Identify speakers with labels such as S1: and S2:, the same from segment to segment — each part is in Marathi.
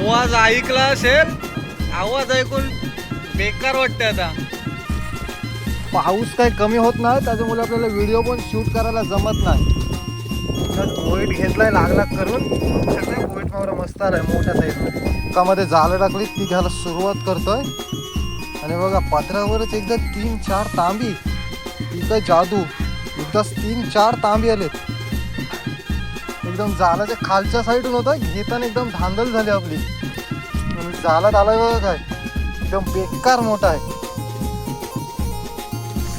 S1: आवाज ऐकला असेल, आवाज ऐकून बेकार वाटते. आता
S2: पाऊस काही कमी होत नाही, त्याच्यामुळे आपल्याला व्हिडिओ पण शूट करायला जमत नाही. बोईट घेतलाय लागला करून. बोईट मावरा मस्त आलाय मोठ्या साईजमध्ये. एकामध्ये जाळं टाकली ती घ्यायला सुरुवात करतोय. आणि बघा पत्रावरच एकदा 3-4 तांबी. ती काय जादू, एकदाच 3-4 तांबी आलेत. एकदम जालाच्या खालच्या साईडून होता, घेताना एकदम धांदल झाली आपली. जालात आलाय बघा काय, एकदम बेकार मोठा आहे.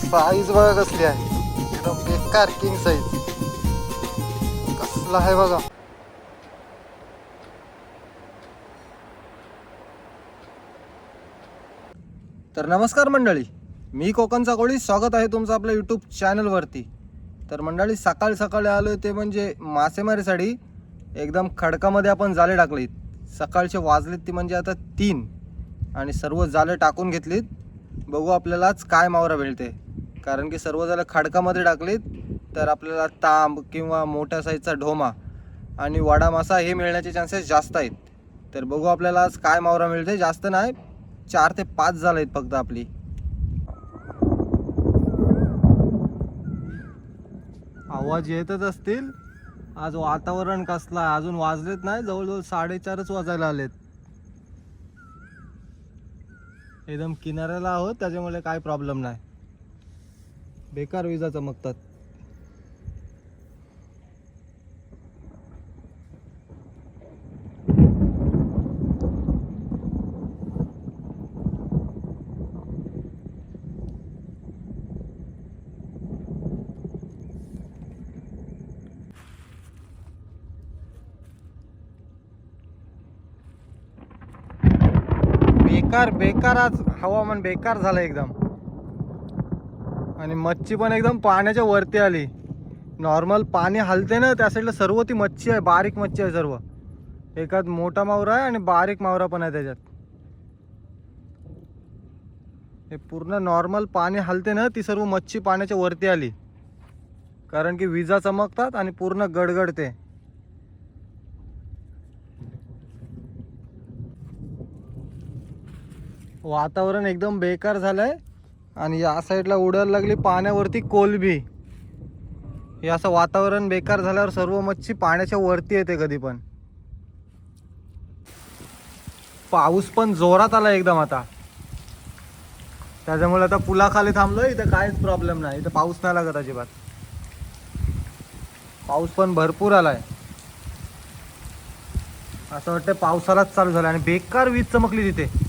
S2: साईज बघा कसली आहे, एकदम बेकार किंग साईज. कसला आहे बघा. तर नमस्कार मंडळी, मी कोकणचा कोळी. स्वागत आहे तुमचं आपल्या यूट्यूब चॅनलवरती. तर मंडळी सकाळी सकाळी आलो ते म्हणजे मासेमारीसाठी. एकदम खडकामध्ये आपण जाळे टाकलीत. सकाळचे वाजलेत ती म्हणजे आता 3 आणि सर्व जाळे टाकून घेतलीत. बघू आपल्याला आज काय मावरा मिळते, कारण की सर्व जाळे खडकामध्ये टाकलीत तर आपल्याला तांब किंवा मोठ्या साईजचा ढोमा आणि वाडा मासा हे मिळण्याचे चान्सेस जास्त आहेत. तर बघू आपल्याला आज काय मावरा मिळते. जास्त नाही, 4 ते 5 जाळे आहेत फक्त आपली. आवाज येतच असतील. आज वातावरण कसलं आहे, अजून वाजलेत नाही, जवळजवळ 4:30च वाजायला आलेत. एकदम किनाऱ्याला आहोत, त्याच्यामुळे काय प्रॉब्लेम नाही. बेकार विजा चमकतात. बेकार आज हवामान बेकार झालं एकदम. आणि मच्छी पण एकदम पाण्याच्या वरती आली. नॉर्मल पाणी हलते ना त्या साईडला, सर्व ती मच्छी आहे, बारीक मच्छी आहे सर्व. एकात मोठा मावरा आहे आणि बारीक मावरा पण आहे त्याच्यात. हे पूर्ण नॉर्मल पाणी हलते ना ती सर्व मच्छी पाण्याच्या वरती आली, कारण की विजा चमकतात आणि पूर्ण गडगडते. वातावरण एकदम बेकार झालंय. आणि या साईडला उडायला लागली पाण्यावरती कोलंबी. हे असं वातावरण बेकार झाल्यावर सर्व मच्छी पाण्याच्या वरती येते कधी पण. पाऊस पण जोरात आला एकदम आता, त्याच्यामुळे आता पुलाखाली थांबलोय. इथं काहीच प्रॉब्लेम नाही, इथं पाऊस नाही लागत अजिबात. पाऊस पण भरपूर आलाय, असं वाटतं पावसालाच चालू झाला. आणि बेकार वीज चमकली तिथे.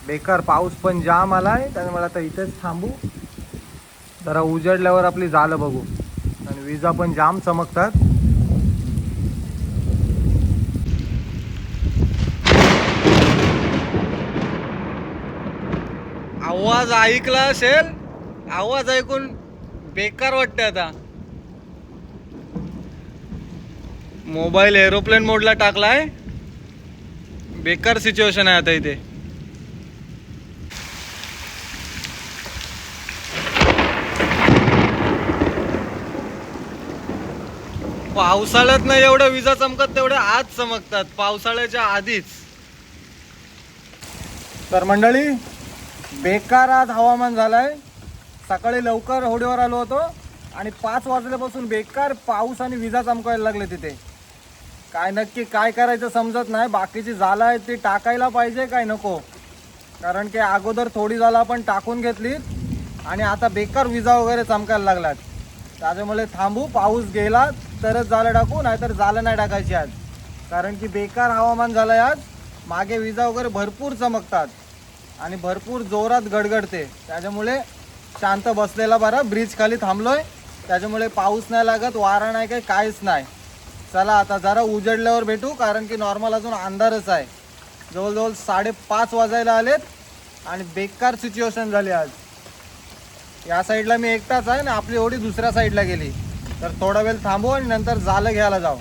S2: बेकार पाऊस पण जाम आलाय, त्यामुळे आता इथेच थांबू. जरा उजडल्यावर आपली जाळं बघू. आणि विजा पण जाम चमकतात.
S1: आवाज ऐकला असेल, आवाज ऐकून बेकार वाटते. आता मोबाईल एरोप्लेन मोडला टाकलाय. बेकार सिच्युएशन आहे आता इथे. पावसाळ्यात नाही एवढ्या विजा चमकत, तेवढ्या आज चमकतात पावसाळ्याच्या आधीच.
S2: तर मंडळी बेकार आज हवामान झालंय. सकाळी लवकर होडीवर आलो होतो आणि 5 वाजल्यापासून बेकार पाऊस आणि विजा चमकायला लागले तिथे. काय नक्की काय करायचं समजत नाही. बाकीची जाळं आहेत ती टाकायला पाहिजे काय नको, कारण की अगोदर थोडी जाळं आपण टाकून घेतली आणि आता बेकार विजा वगैरे चमकायला लागल्यात. त्याच्यामुळे थांबू, पाऊस गेला तरच जाळं टाकू, नाहीतर जाळं नाही टाकायची आज, कारण की बेकार हवामान झालंय आज. मागे विजा वगैरे भरपूर चमकतात आणि भरपूर जोरात गडगडते. त्याच्यामुळे शांत बसलेला बरा. ब्रिज खाली थांबलोय, त्याच्यामुळे पाऊस नाही लागत, वारा नाही, काही काहीच नाही. चला आता जरा उजडल्यावर भेटू, कारण की नॉर्मल अजून अंधारच आहे. जवळजवळ 5:30 वाजायला आलेत आणि बेकार सिच्युएशन झाली आज. या साईडला मी एकटाच आहे ना, आपली होडी दुसऱ्या साईडला गेली. तर थोडा वेळ थांबू आणि नंतर जाळं घ्यायला जाऊ.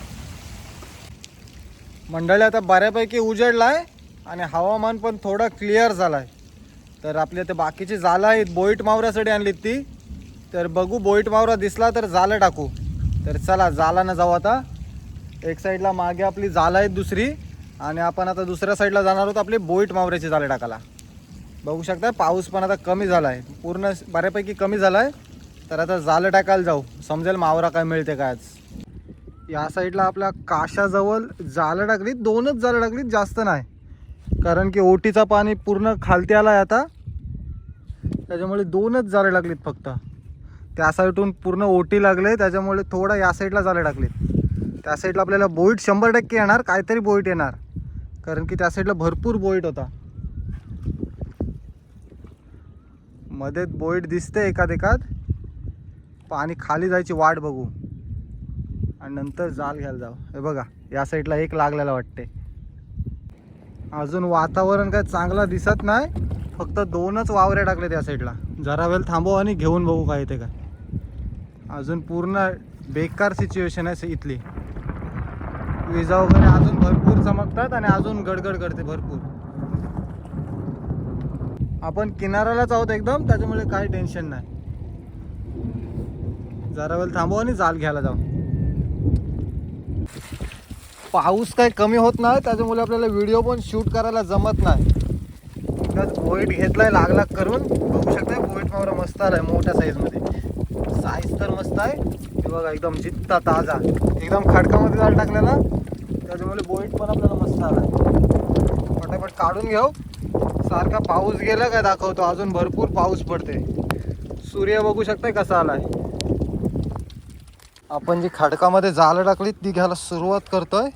S2: मंडळी आता बऱ्यापैकी उजेडला आहे आणि हवामान पण थोडं क्लिअर झालं आहे. तर आपली आता बाकीची जाळं आहेत, बोईट मावऱ्यासाठी आणलीत ती. तर बघू बोईट मावरा दिसला तर जालं टाकू. तर चला जालानं जाऊ आता. एक साईडला मागे आपली जालं आहेत दुसरी आणि आपण आता दुसऱ्या साईडला जाणार आहोत आपली बोईट मावऱ्याची जाळे टाकायला. बघू शकता पाऊस पण आता कमी झाला आहे, पूर्ण बऱ्यापैकी कमी झाला आहे. तर आता जालं टाकायला जाऊ, समजेल मावरा काय मिळते काय आज. या साईडला आपल्या काशाजवळ जालं टाकलीत, 2च जालं टाकलीत, जास्त नाही. कारण की ओटीचा पाणी पूर्ण खालती आला आहे आता, त्याच्यामुळे 2च जाळे टाकलीत फक्त. त्या साईडून पूर्ण ओटी लागले त्याच्यामुळे थोडं या साईडला जाळे टाकलीत. त्या साईडला आपल्याला बोईट 100% येणार, काहीतरी बोईट येणार, कारण की त्या साईडला भरपूर बोईट होता. मध्ये बोईट दिसते एकाद पाणी खाली जायची वाट बघू आणि नंतर जाल घ्यायला जाऊ. हे बघा या साईडला एक लागलेला वाटते. अजून वातावरण काय चांगला दिसत नाही, फक्त 2च वावरे टाकले त्या साईडला. जरा वेळ थांबव आणि घेऊन बघू काय येते का. अजून पूर्ण बेकार सिच्युएशन आहे इथली. विजा वगैरे अजून भरपूर चमकतात आणि अजून गडगड करते भरपूर. आपण किनाऱ्यालाच आहोत एकदम, त्याच्यामुळे काही टेन्शन नाही. जरा वेळ थांबव आणि जाल घ्यायला जाऊ. पाऊस काही कमी होत नाही, त्याच्यामुळे आपल्याला व्हिडिओ पण शूट करायला जमत नाही. बोईट घेतलाय लागला करून. बघू शकता बोईट मावरा मस्त आलाय, मोठ्या साईजमध्ये. साईज तर मस्त आहे. हे बघा एकदम जित्ता ताजा, एकदम खडकामध्ये जाळ टाकलेला, त्याच्यामुळे बोईट पण आपल्याला मस्त आलाय. पटापट काढून घेऊ. सारखा पाऊस गेला काय दाखवतो, अजून भरपूर पाऊस पडते. सूर्य बघू शकताय कसा आलाय. आपण जी खडकामध्ये जाळं टाकली ती घ्यायला सुरुवात करतोय.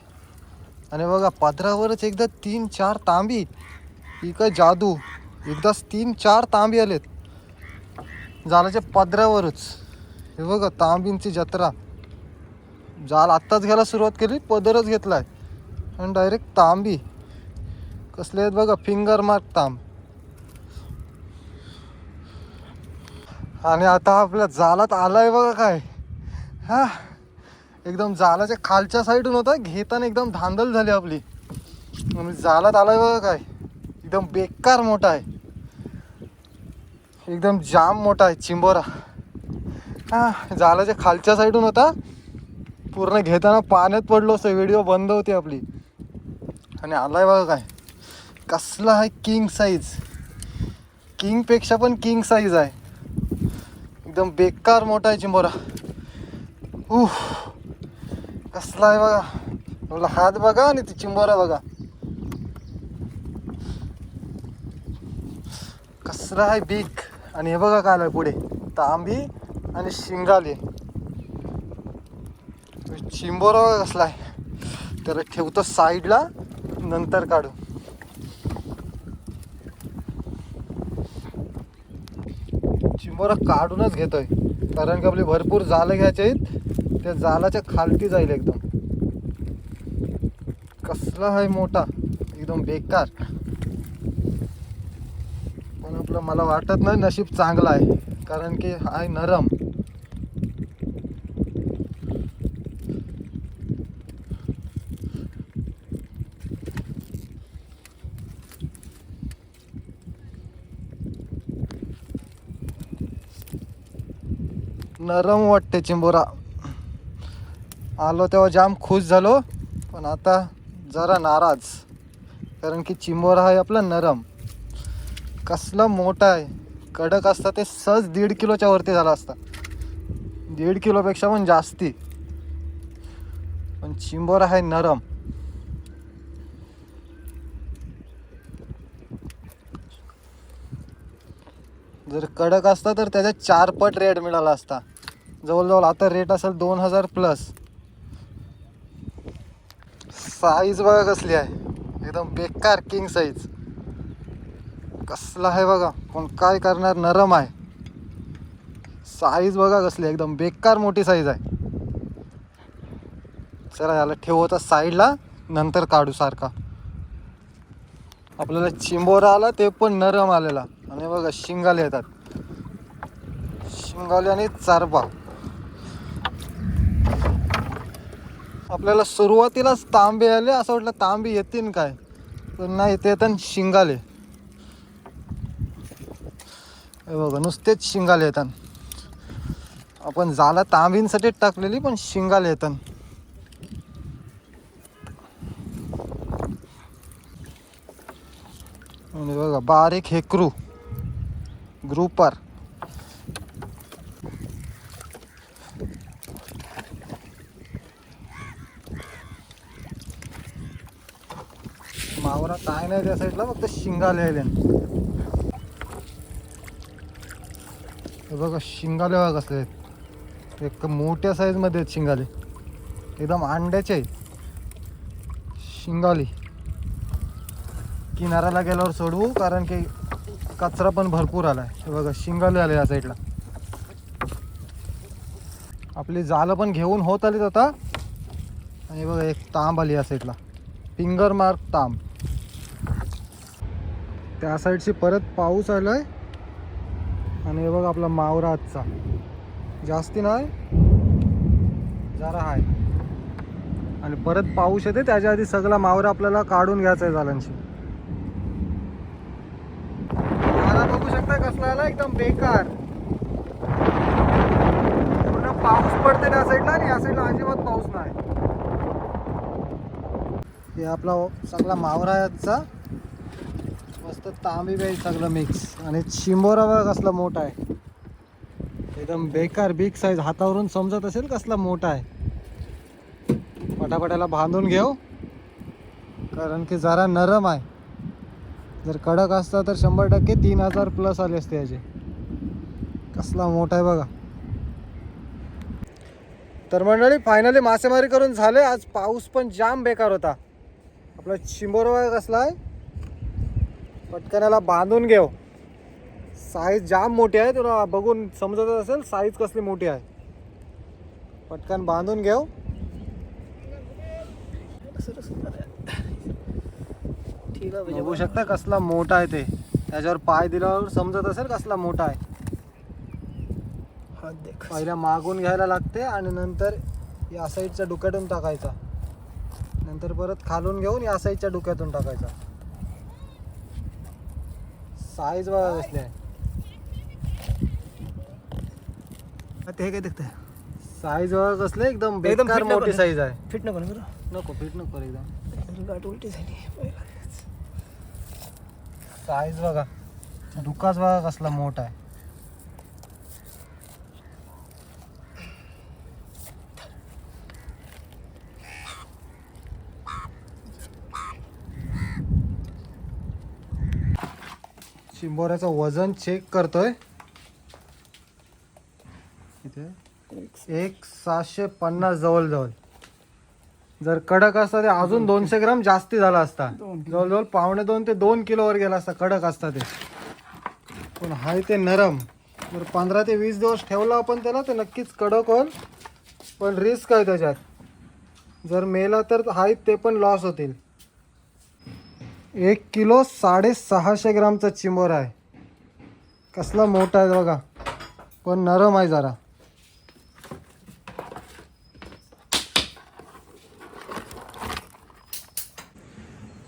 S2: आणि बघा पदरावरच एकदा 3-4 तांबी. ही काय जादू, एकदाच 3-4 तांबी आलेत जाळाच्या पदरावरच. हे बघा तांबींची जत्रा. जाळ आत्ताच घ्यायला सुरुवात केली, पदरच घेतलाय आणि डायरेक्ट तांबी. कसले आहेत बघा, फिंगर मार्क तांब. आणि आता आपल्या जाळात आलाय बघा काय. हा एकदम जाळाच्या खालच्या साईडून होता, घेताना एकदम धांदल झाली आपली. आणि जाळात आलाय बघा काय, एकदम बेकार मोठा आहे, एकदम जाम मोठा आहे चिंबोरा. हा जाळाच्या खालच्या साईडून होता, पूर्ण घेताना पाण्यात पडलो असं. व्हिडिओ बंद होती आपली. आणि आलाय बघा काय, कसला आहे किंग साईज. किंगपेक्षा पण किंग साईज आहे, एकदम बेकार मोठा आहे चिंबोरा. कसला आहे बघा, मला हात बघा आणि ती चिंबोरा बघा कसला आहे बिग. आणि हे बघा काय आलंय पुढे, तांबी आणि शिंगाले. चिंबोरा बघा कसला आहे. त्याला ठेवतो साईडला, नंतर काढू. चिंबोरा काढूनच घेतोय, कारण की आपली भरपूर जाळं घ्यायचे आहेत. त्या जाळाच्या खालती जाईल एकदम. कसला आहे मोठा, एकदम बेकार. पण आपलं मला वाटत नाही नशीब चांगलं आहे, कारण की आहे नरम. नरम वाटते चिंबोरा. आलो तेव्हा जाम खुश झालो, पण आता जरा नाराज, कारण की चिंबोरा आहे आपला नरम. कसला मोठा आहे, कडक असता ते सहज 1.5 किलोच्या वरती झाला असता, 1.5 किलोपेक्षा पण जास्ती. पण चिंबोरा आहे नरम. जर कडक असता तर त्याचा 4 पट रेट मिळाला असता जवळजवळ. आता रेट असेल 2000 प्लस. साईज बघा कसली आहे, एकदम बेकार किंग साईज. कसला आहे बघा, पण काय करणार, नरम आहे. साईज बघा कसली, एकदम बेकार मोठी साईज आहे. चला याला ठेवता साईडला, नंतर काढू सारखा. आपल्याला चिंबोरा आला ते पण नरम आलेला. आणि बघा शिंगाले येतात, शिंगाले आणि चारपा. आपल्याला सुरुवातीलाच तांबे आले, असं वाटलं तांबे येतील काय, पण नाही, ते तर शिंगाले. हे बघा नुसतेच शिंगाले येतात. आपण जाला तांबींसाठी टाकलेली पण शिंगाला येतात. आणि बघा बारीक हेकरू ग्रुपर. मावरा काय नाही त्या साईडला, फक्त शिंगाले आले. हे बघा शिंगाले बघा कसले आहेत. एक मोठ्या साईज मध्ये आहेत शिंगाले, एकदम अंड्याचे आहेत शिंगाली. किनाऱ्याला गेल्यावर सोडवू कारण की कचरा पण भरपूर आलाय. हे बघा शिंगाले आले या साईडला. आपली जालं पण घेऊन होत आलीत आता. आणि बघा एक तांब आली या साईडला, फिंगर मार्क तांब. त्या साईडची परत पाऊस आलाय. आणि हे बघा आपला मावरा आजचा जास्ती नाही, जरा आहे. आणि परत पाऊस येते त्याच्या आधी सगळा मावरा आपल्याला काढून घ्यायचा आहे जालांशी. मला बघू शकता कसला आला, एकदम बेकार. पूर्ण पाऊस पडते त्या साईडला आणि या साईडला अजिबात पाऊस नाही. हे आपला सगळा मावरा आहे आजचा. मस्त तांबी बी सगळं मिक्स. आणि चिंबोरा बघा कसला मोठा आहे, एकदम बेकार बिग साईज. हातावरून समजत असेल कसला मोठा आहे. पटापटाला बांधून घेऊ कारण की जरा नरम आहे. जर कडक असता तर 100% 3000 प्लस आले असते याचे. कसला मोठा आहे बघा. तर मंडळी फायनली मासेमारी करून झाले. आज पाऊस पण जाम बेकार होता. आपला चिंबोरा कसला आहे, पटकनाला बांधून घेऊ. साईज जाम मोठी आहे, तुला बघून समजत असेल साईज कसली मोठी आहे. पटकन बांधून घेऊ. बघू शकता कसला मोठा आहे ते. त्याच्यावर पाय दिल्यावर समजत असेल कसला मोठा आहे. पहिला मागून घ्यायला लागते आणि नंतर या साईडच्या डोक्यातून टाकायचा. नंतर परत खालून घेऊन या साईडच्या डोक्यातून टाकायचा. साईज बघा कसली आहे.
S3: ते काय दिसतंय
S2: साईज बघा कसले, एकदम बेकार मोठी साईज आहे.
S3: फिट नको
S2: नको फिट नको एकदम.
S3: गाठ उलटी झाली.
S2: साईज बघा, डुकाच बघा कसला मोठा आहे. चिंबोऱ्याचं वजन चेक करतोय. किती 1750 जवळजवळ. जर कडक असता ते अजून 200 ग्राम जास्ती झाला असता. जवळजवळ 1.5 ते 2 किलोवर गेला असता कडक असता ते. पण हाय ते नरम. जर 15 ते 20 दिवस ठेवला आपण त्याला तर नक्कीच कडक होईल. पण रिस्क आहे त्याच्यात. जर मेला तर हाय ते पण लॉस होतील. 1 किलो 650 ग्रामचा चिंबोरा आहे. कसला मोठा आहे बघा, पण नरम आहे जरा.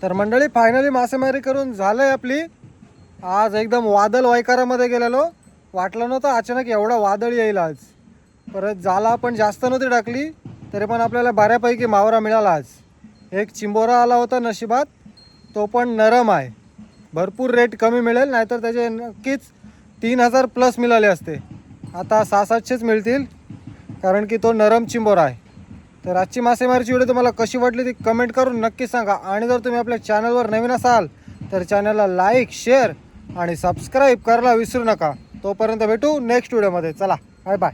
S2: तर मंडळी फायनली मासेमारी करून झालंय आपली. आज एकदम वादळ वायकारामध्ये गेलेलो. वाटलं नव्हतं अचानक एवढा वादळ येईल आज. परत जाला पण जास्त नव्हती टाकली तरी पण आपल्याला बऱ्यापैकी मावरा मिळाला आज. एक चिंबोरा आला होता नशिबात, तो पण नरम आहे. भरपूर रेट कमी मिळेल, नाहीतर त्याचे नक्कीच 3000 प्लस मिळाले असते. आता 600-700च मिळतील कारण की तो नरम चिंबोरा आहे. तर आजची मासेमारीची व्हिडिओ तुम्हाला कशी वाटली ती कमेंट करून नक्की सांगा. आणि जर तुम्ही आपल्या चॅनलवर नवीन असाल तर चॅनलला लाईक, शेअर आणि सबस्क्राईब करायला विसरू नका. तोपर्यंत भेटू नेक्स्ट व्हिडिओमध्ये. चला बाय बाय.